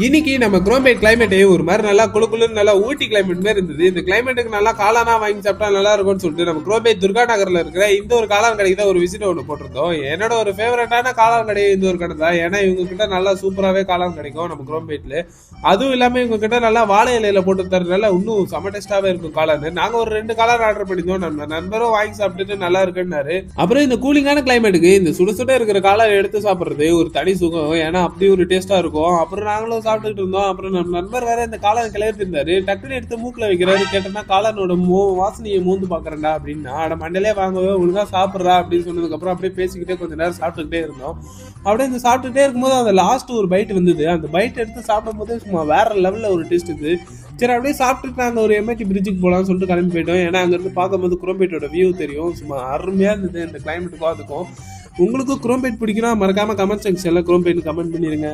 இன்னைக்கு நம்ம குரோம்பேட் கிளைமேட் ஒரு மாதிரி நல்லா குளுன்னு நல்லா ஊட்டி கிளைமேட் மாதிரி இருந்தது. இந்த கிளைமேட்டுக்கு நல்லா காளானா வாங்கி சாப்பிட்டா நல்லா இருக்கும்னு சொல்லிட்டு நம்ம குரோம்பேட் துர்கா நகர்ல இருக்கிற இந்த ஒரு காளான் கடைக்கு தான் ஒரு விசிட் ஒன்று போட்டிருந்தோம். என்னோட ஒரு ஃபேவரட்டான காளான் கடை இந்த ஒரு கடை தான். ஏன்னா இவங்க கிட்ட நல்லா சூப்பராகவே காளான் கிடைக்கும் நம்ம குரோம்பேட்ல. அதுவும் இல்லாமல் இவங்க கிட்ட நல்லா வாழை இலையில போட்டு தரதுனால இன்னும் செம டேஸ்டாவே இருக்கும் காளான். நாங்கள் ஒரு 2 காளான் ஆர்டர் பண்ணியிருந்தோம். நம்ம நண்பரும் வாங்கி சாப்பிட்டுட்டு நல்லா இருக்குன்னாரு. அப்புறம் இந்த கூலிங்கான கிளைமேட்டுக்கு இந்த சுட சுட இருக்கிற காளான் எடுத்து சாப்பிட்றது ஒரு தனி சுகம். ஏன்னா அப்படி ஒரு டேஸ்டா இருக்கும். அப்புறம் நாங்களும் சாப்பிட்டுட்டு இருந்தோம். அப்புறம் நம்ம நண்பர் வேற இந்த காளான் கிளறிட்டு இருந்தாரு. டக்குனு எடுத்து மூக்குல வைக்கிறாரு. கேட்டோம்னா காளானோட வாசனையை மூந்து பாக்குறேன்டா அப்படின்னா அட மண்டலே வாங்கவே ஒழுங்கா சாப்பிட்றா அப்படின்னு சொன்னதுக்கு அப்புறம் அப்படியே பேசிக்கிட்டே கொஞ்ச நேரம் சாப்பிட்டுக்கிட்டே இருந்தோம். அப்படியே இந்த சாப்பிட்டுட்டே இருக்கும்போது அந்த லாஸ்ட் ஒரு பைட் வந்தது. அந்த பைட் எடுத்து சாப்பிடும் போது சும்மா வேற லெவல்ல ஒரு டேஸ்ட் இது. சரி அப்படியே சாப்பிட்டுட்டு நாங்கள் ஒரு எம்ஐடி பிரிட்ஜுக்கு போகலாம்னு சொல்லிட்டு கிளம்பி போயிட்டோம். ஏன்னா அங்கிருந்து பார்க்கும்போது குரோம்பேட்டோட வியூ தெரியும். சும்மா அருமையா இருந்தது இந்த கிளைமேட்டுக்கும். அதுக்கும் உங்களுக்கு குரோம்பேட் பிடிக்குன்னா மறக்காம கமெண்ட் செக்ஷன்ல குரோம்பேட் கமெண்ட் பண்ணிருங்க.